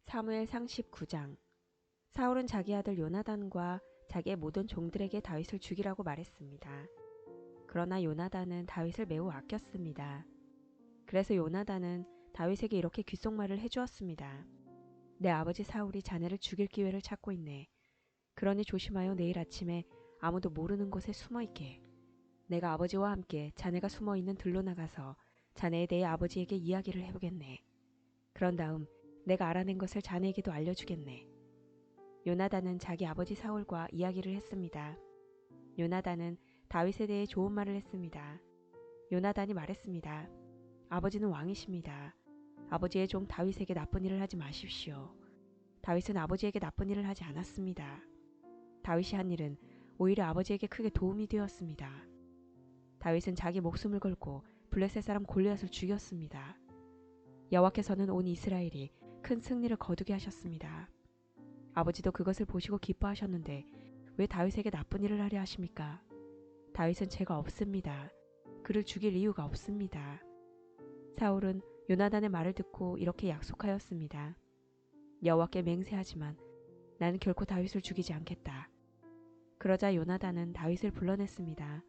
사무엘상 19장. 사울은 자기 아들 요나단과 자기의 모든 종들에게 다윗을 죽이라고 말했습니다. 그러나 요나단은 다윗을 매우 아꼈습니다. 그래서 요나단은 다윗에게 이렇게 귓속말을 해주었습니다. 내 아버지 사울이 자네를 죽일 기회를 찾고 있네. 그러니 조심하여 내일 아침에 아무도 모르는 곳에 숨어있게. 내가 아버지와 함께 자네가 숨어있는 들로 나가서 자네에 대해 아버지에게 이야기를 해보겠네. 그런 다음 내가 알아낸 것을 자네에게도 알려주겠네. 요나단은 자기 아버지 사울과 이야기를 했습니다. 요나단은 다윗에 대해 좋은 말을 했습니다. 요나단이 말했습니다. 아버지는 왕이십니다. 아버지의 종 다윗에게 나쁜 일을 하지 마십시오. 다윗은 아버지에게 나쁜 일을 하지 않았습니다. 다윗이 한 일은 오히려 아버지에게 크게 도움이 되었습니다. 다윗은 자기 목숨을 걸고 블레셋 사람 골리앗을 죽였습니다. 여호와께서는 온 이스라엘이 큰 승리를 거두게 하셨습니다. 아버지도 그것을 보시고 기뻐하셨는데 왜 다윗에게 나쁜 일을 하려 하십니까? 다윗은 죄가 없습니다. 그를 죽일 이유가 없습니다. 사울은 요나단의 말을 듣고 이렇게 약속하였습니다. 여호와께 맹세하지만 나는 결코 다윗을 죽이지 않겠다. 그러자 요나단은 다윗을 불러냈습니다.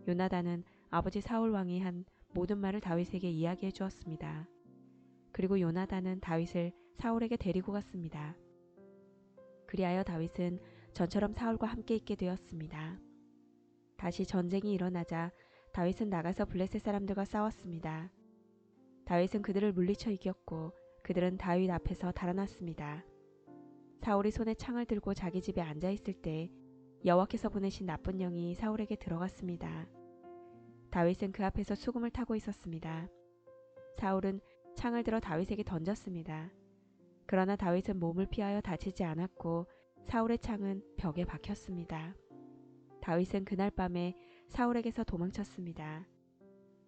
요나단은 아버지 사울 왕이 한 모든 말을 다윗에게 이야기해 주었습니다. 그리고 요나단은 다윗을 사울에게 데리고 갔습니다. 그리하여 다윗은 전처럼 사울과 함께 있게 되었습니다. 다시 전쟁이 일어나자 다윗은 나가서 블레셋 사람들과 싸웠습니다. 다윗은 그들을 물리쳐 이겼고 그들은 다윗 앞에서 달아났습니다. 사울이 손에 창을 들고 자기 집에 앉아 있을 때 여호와께서 보내신 나쁜 영이 사울에게 들어갔습니다. 다윗은 그 앞에서 수금을 타고 있었습니다. 사울은 창을 들어 다윗에게 던졌습니다. 그러나 다윗은 몸을 피하여 다치지 않았고 사울의 창은 벽에 박혔습니다. 다윗은 그날 밤에 사울에게서 도망쳤습니다.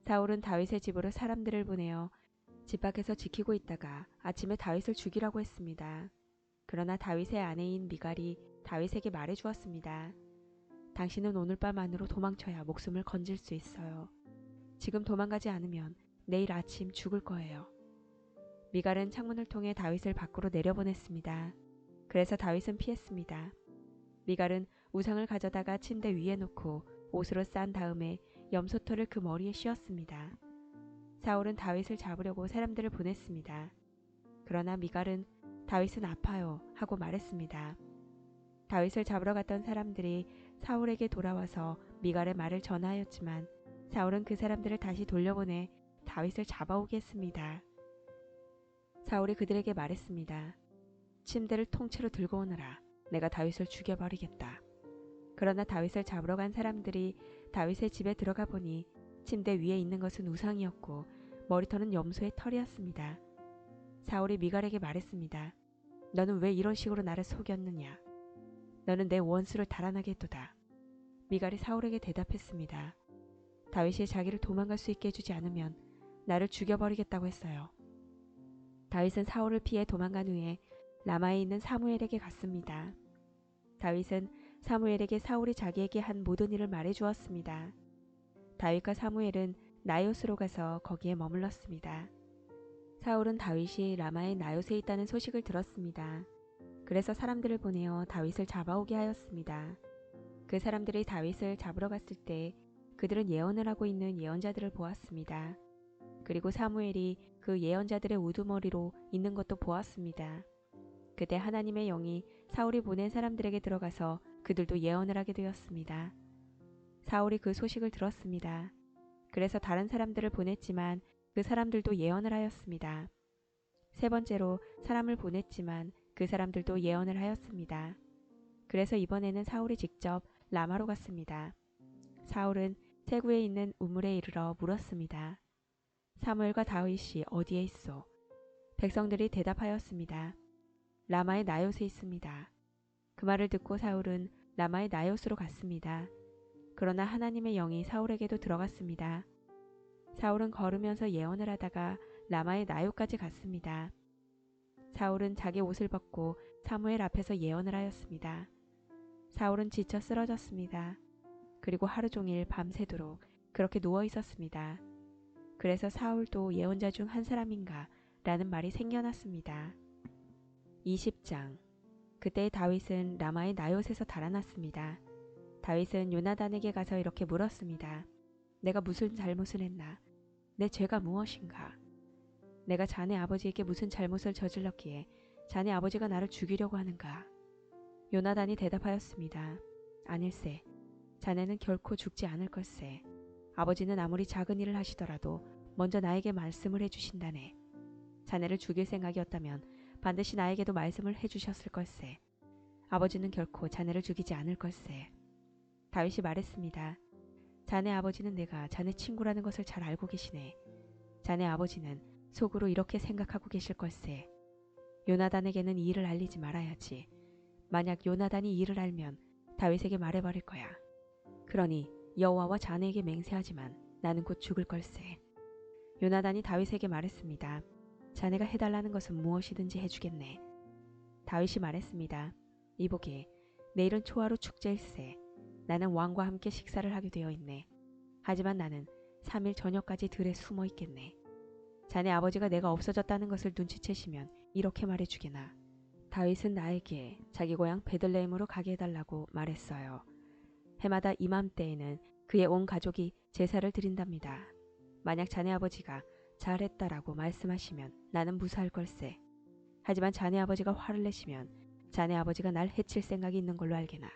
사울은 다윗의 집으로 사람들을 보내어 집 밖에서 지키고 있다가 아침에 다윗을 죽이라고 했습니다. 그러나 다윗의 아내인 미갈이 다윗에게 말해 주었습니다. 당신은 오늘 밤 안으로 도망쳐야 목숨을 건질 수 있어요. 지금 도망가지 않으면 내일 아침 죽을 거예요. 미갈은 창문을 통해 다윗을 밖으로 내려보냈습니다. 그래서 다윗은 피했습니다. 미갈은 우상을 가져다가 침대 위에 놓고 옷으로 싼 다음에 염소털을 그 머리에 씌웠습니다. 사울은 다윗을 잡으려고 사람들을 보냈습니다. 그러나 미갈은 다윗은 아파요 하고 말했습니다. 다윗을 잡으러 갔던 사람들이 사울에게 돌아와서 미갈의 말을 전하였지만 사울은 그 사람들을 다시 돌려보내 다윗을 잡아오게 했습니다. 사울이 그들에게 말했습니다. 침대를 통째로 들고 오너라. 내가 다윗을 죽여버리겠다. 그러나 다윗을 잡으러 간 사람들이 다윗의 집에 들어가 보니 침대 위에 있는 것은 우상이었고 머리털은 염소의 털이었습니다. 사울이 미갈에게 말했습니다. 너는 왜 이런 식으로 나를 속였느냐? 너는 내 원수를 달아나게 했도다. 미갈이 사울에게 대답했습니다. 다윗이 자기를 도망갈 수 있게 해주지 않으면 나를 죽여버리겠다고 했어요. 다윗은 사울을 피해 도망간 후에 라마에 있는 사무엘에게 갔습니다. 다윗은 사무엘에게 사울이 자기에게 한 모든 일을 말해 주었습니다. 다윗과 사무엘은 나요스로 가서 거기에 머물렀습니다. 사울은 다윗이 라마의 나요스에 있다는 소식을 들었습니다. 그래서 사람들을 보내어 다윗을 잡아오게 하였습니다. 그 사람들이 다윗을 잡으러 갔을 때 그들은 예언을 하고 있는 예언자들을 보았습니다. 그리고 사무엘이 그 예언자들의 우두머리로 있는 것도 보았습니다. 그때 하나님의 영이 사울이 보낸 사람들에게 들어가서 그들도 예언을 하게 되었습니다. 사울이 그 소식을 들었습니다. 그래서 다른 사람들을 보냈지만 그 사람들도 예언을 하였습니다. 세 번째로 사람을 보냈지만 그 사람들도 예언을 하였습니다. 그래서 이번에는 사울이 직접 라마로 갔습니다. 사울은 세구에 있는 우물에 이르러 물었습니다. 사무엘과 다윗이 어디에 있소? 백성들이 대답하였습니다. 라마의 나요스에 있습니다. 그 말을 듣고 사울은 라마의 나요스로 갔습니다. 그러나 하나님의 영이 사울에게도 들어갔습니다. 사울은 걸으면서 예언을 하다가 라마의 나요까지 갔습니다. 사울은 자기 옷을 벗고 사무엘 앞에서 예언을 하였습니다. 사울은 지쳐 쓰러졌습니다. 그리고 하루 종일 밤새도록 그렇게 누워 있었습니다. 그래서 사울도 예언자 중 한 사람인가 라는 말이 생겨났습니다. 20장. 그때 다윗은 라마의 나롯에서 달아났습니다. 다윗은 요나단에게 가서 이렇게 물었습니다. 내가 무슨 잘못을 했나? 내 죄가 무엇인가? 내가 자네 아버지에게 무슨 잘못을 저질렀기에 자네 아버지가 나를 죽이려고 하는가? 요나단이 대답하였습니다. 아닐세. 자네는 결코 죽지 않을 걸세. 아버지는 아무리 작은 일을 하시더라도 먼저 나에게 말씀을 해주신다네. 자네를 죽일 생각이었다면 반드시 나에게도 말씀을 해주셨을 걸세. 아버지는 결코 자네를 죽이지 않을 걸세. 다윗이 말했습니다. 자네 아버지는 내가 자네 친구라는 것을 잘 알고 계시네. 자네 아버지는 속으로 이렇게 생각하고 계실 걸세. 요나단에게는 이 일을 알리지 말아야지. 만약 요나단이 이 일을 알면 다윗에게 말해버릴 거야. 그러니 여호와와 자네에게 맹세하지만 나는 곧 죽을 걸세. 요나단이 다윗에게 말했습니다. 자네가 해달라는 것은 무엇이든지 해주겠네. 다윗이 말했습니다. 이보게, 내일은 초하루 축제일세. 나는 왕과 함께 식사를 하게 되어 있네. 하지만 나는 3일 저녁까지 들에 숨어 있겠네. 자네 아버지가 내가 없어졌다는 것을 눈치채시면 이렇게 말해주게나. 다윗은 나에게 자기 고향 베들레헴으로 가게 해달라고 말했어요. 해마다 이맘때에는 그의 온 가족이 제사를 드린답니다. 만약 자네 아버지가 잘했다라고 말씀하시면 나는 무사할 걸세. 하지만 자네 아버지가 화를 내시면 자네 아버지가 날 해칠 생각이 있는 걸로 알게나.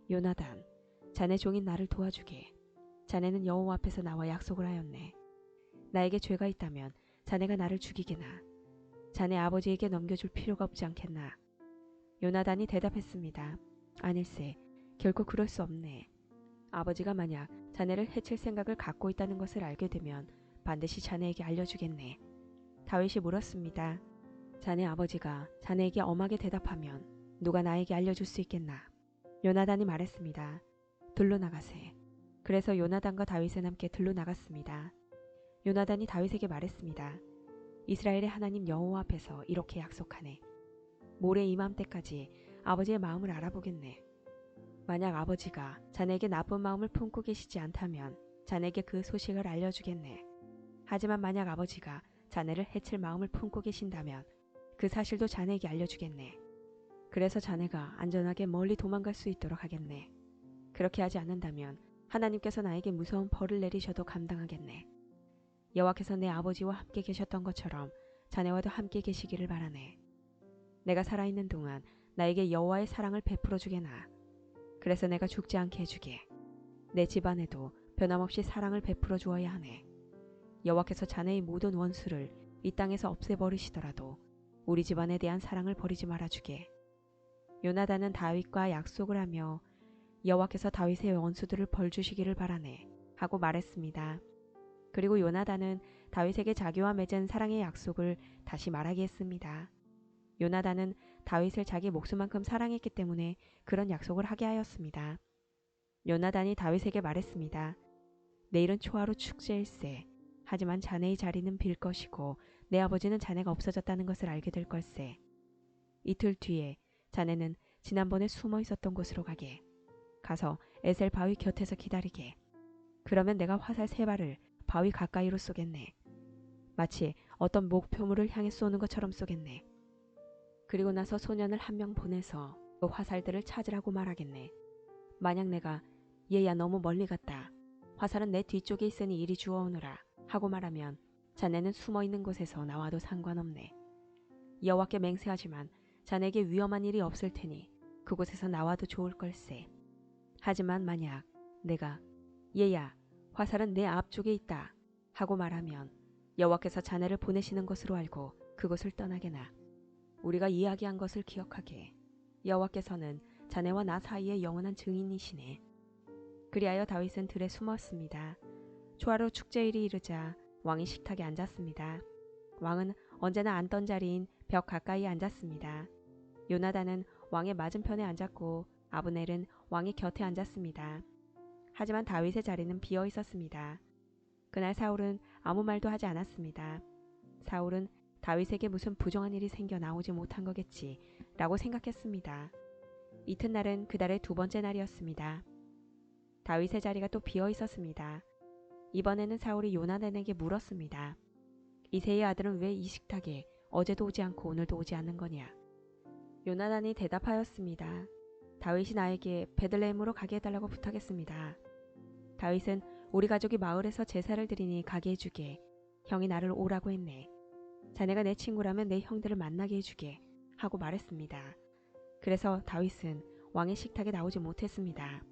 요나단, 자네 종인 나를 도와주게. 자네는 여호와 앞에서 나와 약속을 하였네. 나에게 죄가 있다면 자네가 나를 죽이게나. 자네 아버지에게 넘겨줄 필요가 없지 않겠나. 요나단이 대답했습니다. 아닐세, 결코 그럴 수 없네. 아버지가 만약 자네를 해칠 생각을 갖고 있다는 것을 알게 되면 반드시 자네에게 알려주겠네. 다윗이 물었습니다. 자네 아버지가 자네에게 엄하게 대답하면 누가 나에게 알려줄 수 있겠나. 요나단이 말했습니다. 들로 나가세. 그래서 요나단과 다윗은 함께 들로 나갔습니다. 요나단이 다윗에게 말했습니다. 이스라엘의 하나님 여호와 앞에서 이렇게 약속하네. 모레 이맘때까지 아버지의 마음을 알아보겠네. 만약 아버지가 자네에게 나쁜 마음을 품고 계시지 않다면 자네에게 그 소식을 알려주겠네. 하지만 만약 아버지가 자네를 해칠 마음을 품고 계신다면 그 사실도 자네에게 알려주겠네. 그래서 자네가 안전하게 멀리 도망갈 수 있도록 하겠네. 그렇게 하지 않는다면 하나님께서 나에게 무서운 벌을 내리셔도 감당하겠네. 여호와께서 내 아버지와 함께 계셨던 것처럼 자네와도 함께 계시기를 바라네. 내가 살아있는 동안 나에게 여호와의 사랑을 베풀어 주게나. 그래서 내가 죽지 않게 해주게. 내 집안에도 변함없이 사랑을 베풀어 주어야 하네. 여호와께서 자네의 모든 원수를 이 땅에서 없애버리시더라도 우리 집안에 대한 사랑을 버리지 말아주게. 요나단은 다윗과 약속을 하며 여호와께서 다윗의 원수들을 벌주시기를 바라네 하고 말했습니다. 그리고 요나단은 다윗에게 자기와 맺은 사랑의 약속을 다시 말하게 했습니다. 요나단은 다윗을 자기 목숨만큼 사랑했기 때문에 그런 약속을 하게 하였습니다. 요나단이 다윗에게 말했습니다. 내일은 초하루 축제일세. 하지만 자네의 자리는 빌 것이고 내 아버지는 자네가 없어졌다는 것을 알게 될 걸세. 이틀 뒤에 자네는 지난번에 숨어 있었던 곳으로 가게. 가서 에셀 바위 곁에서 기다리게. 그러면 내가 화살 3발을 바위 가까이로 쏘겠네. 마치 어떤 목표물을 향해 쏘는 것처럼 쏘겠네. 그리고 나서 소년을 1명 보내서 그 화살들을 찾으라고 말하겠네. 만약 내가 얘야 너무 멀리 갔다. 화살은 내 뒤쪽에 있으니 이리 주워오느라 하고 말하면 자네는 숨어있는 곳에서 나와도 상관없네. 여호와께 맹세하지만 자네에게 위험한 일이 없을 테니 그곳에서 나와도 좋을 걸세. 하지만 만약 내가 얘야 화살은 내 앞쪽에 있다 하고 말하면 여호와께서 자네를 보내시는 것으로 알고 그곳을 떠나게나. 우리가 이야기한 것을 기억하게. 여호와께서는 자네와 나 사이의 영원한 증인이시네. 그리하여 다윗은 들에 숨었습니다. 초하루 축제일이 이르자 왕이 식탁에 앉았습니다. 왕은 언제나 앉던 자리인 벽 가까이 앉았습니다. 요나단은 왕의 맞은편에 앉았고 아브넬은 왕의 곁에 앉았습니다. 하지만 다윗의 자리는 비어 있었습니다. 그날 사울은 아무 말도 하지 않았습니다. 사울은 다윗에게 무슨 부정한 일이 생겨 나오지 못한 거겠지 라고 생각했습니다. 이튿날은 그달의 2번째 날이었습니다. 다윗의 자리가 또 비어 있었습니다. 이번에는 사울이 요나단에게 물었습니다. 이새의 아들은 왜 이 식탁에 어제도 오지 않고 오늘도 오지 않는 거냐? 요나단이 대답하였습니다. 다윗이 나에게 베들레헴으로 가게 해달라고 부탁했습니다. 다윗은 우리 가족이 마을에서 제사를 드리니 가게 해주게. 형이 나를 오라고 했네. 자네가 내 친구라면 내 형들을 만나게 해주게 하고 말했습니다. 그래서 다윗은 왕의 식탁에 나오지 못했습니다.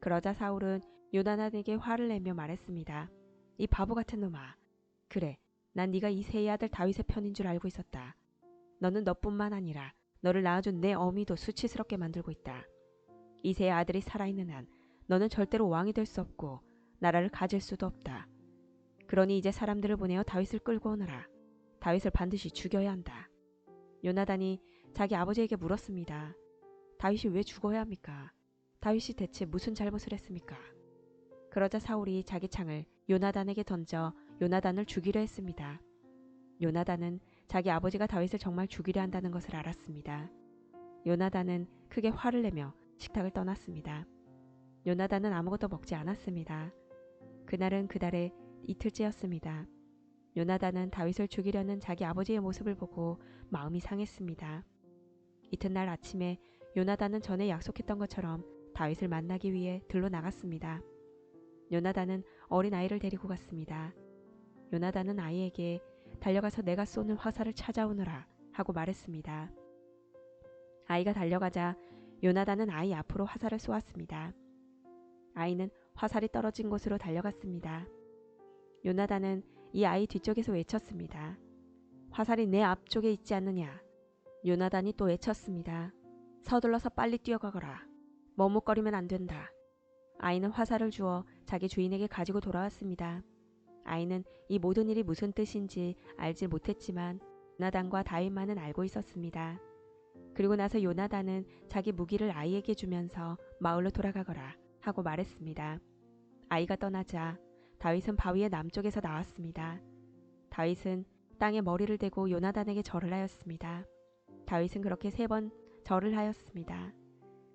그러자 사울은 요나단에게 화를 내며 말했습니다. 이 바보 같은 놈아. 그래, 난 네가 이새의 아들 다윗의 편인 줄 알고 있었다. 너는 너뿐만 아니라 너를 낳아준 내 어미도 수치스럽게 만들고 있다. 이새의 아들이 살아있는 한 너는 절대로 왕이 될 수 없고 나라를 가질 수도 없다. 그러니 이제 사람들을 보내어 다윗을 끌고 오너라. 다윗을 반드시 죽여야 한다. 요나단이 자기 아버지에게 물었습니다. 다윗이 왜 죽어야 합니까? 다윗이 대체 무슨 잘못을 했습니까? 그러자 사울이 자기 창을 요나단에게 던져 요나단을 죽이려 했습니다. 요나단은 자기 아버지가 다윗을 정말 죽이려 한다는 것을 알았습니다. 요나단은 크게 화를 내며 식탁을 떠났습니다. 요나단은 아무것도 먹지 않았습니다. 그날은 그달의 이틀째였습니다. 요나단은 다윗을 죽이려는 자기 아버지의 모습을 보고 마음이 상했습니다. 이튿날 아침에 요나단은 전에 약속했던 것처럼 다윗을 만나기 위해 들로 나갔습니다. 요나단은 어린 아이를 데리고 갔습니다. 요나단은 아이에게 달려가서 내가 쏘는 화살을 찾아오너라 하고 말했습니다. 아이가 달려가자 요나단은 아이 앞으로 화살을 쏘았습니다. 아이는 화살이 떨어진 곳으로 달려갔습니다. 요나단은 이 아이 뒤쪽에서 외쳤습니다. 화살이 내 앞쪽에 있지 않느냐. 요나단이 또 외쳤습니다. 서둘러서 빨리 뛰어가거라. 머뭇거리면 안 된다. 아이는 화살을 주어 자기 주인에게 가지고 돌아왔습니다. 아이는 이 모든 일이 무슨 뜻인지 알지 못했지만 요나단과 다윗만은 알고 있었습니다. 그리고 나서 요나단은 자기 무기를 아이에게 주면서 마을로 돌아가거라 하고 말했습니다. 아이가 떠나자 다윗은 바위의 남쪽에서 나왔습니다. 다윗은 땅에 머리를 대고 요나단에게 절을 하였습니다. 다윗은 그렇게 3번 절을 하였습니다.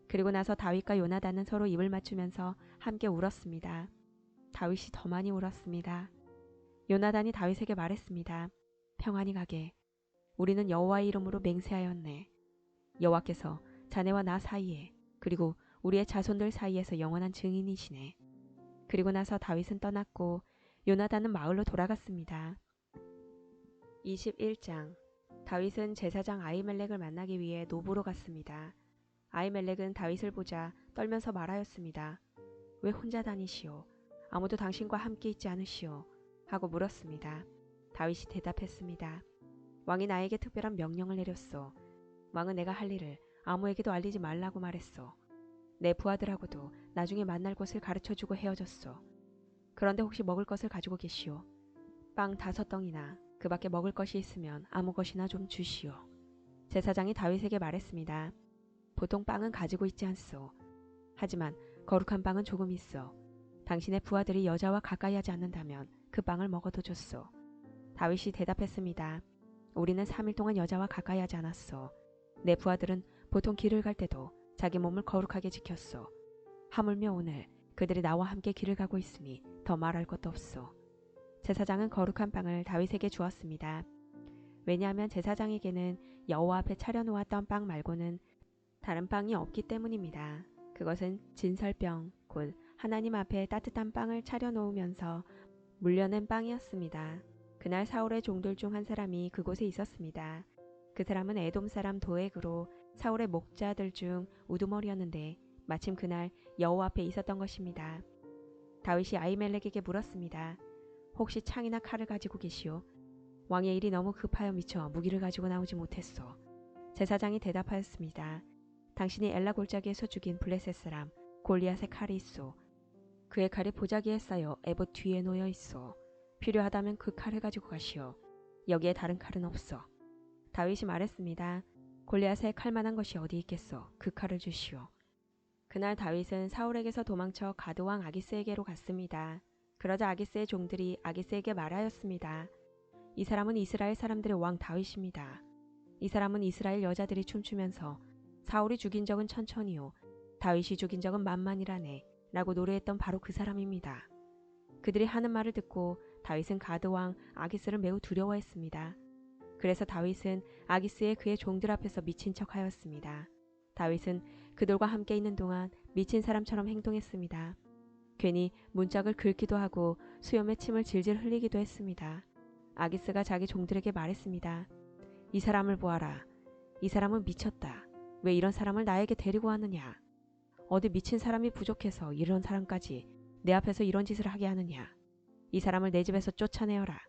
그리고 나서 다윗과 요나단은 서로 입을 맞추면서 함께 울었습니다. 다윗이 더 많이 울었습니다. 요나단이 다윗에게 말했습니다. 평안히 가게. 우리는 여호와의 이름으로 맹세하였네. 여호와께서 자네와 나 사이에 그리고 우리의 자손들 사이에서 영원한 증인이시네. 그리고 나서 다윗은 떠났고 요나단은 마을로 돌아갔습니다. 21장. 다윗은 제사장 아히멜렉을 만나기 위해 노브로 갔습니다. 아히멜렉은 다윗을 보자 떨면서 말하였습니다. 왜 혼자 다니시오? 아무도 당신과 함께 있지 않으시오? 하고 물었습니다. 다윗이 대답했습니다. 왕이 나에게 특별한 명령을 내렸소. 왕은 내가 할 일을 아무에게도 알리지 말라고 말했소. 내 부하들하고도 나중에 만날 곳을 가르쳐주고 헤어졌소. 그런데 혹시 먹을 것을 가지고 계시오? 빵 5덩이나 그 밖에 먹을 것이 있으면 아무 것이나 좀 주시오. 제사장이 다윗에게 말했습니다. 보통 빵은 가지고 있지 않소. 하지만 거룩한 빵은 조금 있어. 당신의 부하들이 여자와 가까이 하지 않는다면 그 빵을 먹어도 좋소. 다윗이 대답했습니다. 우리는 3일 동안 여자와 가까이 하지 않았소. 내 부하들은 보통 길을 갈 때도 자기 몸을 거룩하게 지켰소. 하물며 오늘 그들이 나와 함께 길을 가고 있으니 더 말할 것도 없소. 제사장은 거룩한 빵을 다윗에게 주었습니다. 왜냐하면 제사장에게는 여호와 앞에 차려놓았던 빵 말고는 다른 빵이 없기 때문입니다. 그것은 진설병, 곧 하나님 앞에 따뜻한 빵을 차려놓으면서 물려낸 빵이었습니다. 그날 사울의 종들 중 한 사람이 그곳에 있었습니다. 그 사람은 에돔 사람 도액으로 사울의 목자들 중 우두머리였는데 마침 그날 여호와 앞에 있었던 것입니다. 다윗이 아히멜렉에게 물었습니다. 혹시 창이나 칼을 가지고 계시오? 왕의 일이 너무 급하여 미쳐 무기를 가지고 나오지 못했소. 제사장이 대답하였습니다. 당신이 엘라 골짜기에서 죽인 블레셋 사람 골리앗의 칼이 있소. 그의 칼이 보자기에 쌓여 에봇 뒤에 놓여 있소. 필요하다면 그 칼을 가지고 가시오. 여기에 다른 칼은 없어. 다윗이 말했습니다. 골리앗의 칼만한 것이 어디 있겠소. 그 칼을 주시오. 그날 다윗은 사울에게서 도망쳐 가드왕 아기스에게로 갔습니다. 그러자 아기스의 종들이 아기스에게 말하였습니다. 이 사람은 이스라엘 사람들의 왕 다윗입니다. 이 사람은 이스라엘 여자들이 춤추면서 사울이 죽인 적은 천천히요 다윗이 죽인 적은 만만이라네 라고 노래했던 바로 그 사람입니다. 그들이 하는 말을 듣고 다윗은 가드왕 아기스를 매우 두려워했습니다. 그래서 다윗은 아기스의 그의 종들 앞에서 미친 척하였습니다. 다윗은 그들과 함께 있는 동안 미친 사람처럼 행동했습니다. 괜히 문짝을 긁기도 하고 수염에 침을 질질 흘리기도 했습니다. 아기스가 자기 종들에게 말했습니다. 이 사람을 보아라. 이 사람은 미쳤다. 왜 이런 사람을 나에게 데리고 왔느냐? 어디 미친 사람이 부족해서 이런 사람까지 내 앞에서 이런 짓을 하게 하느냐? 이 사람을 내 집에서 쫓아내어라.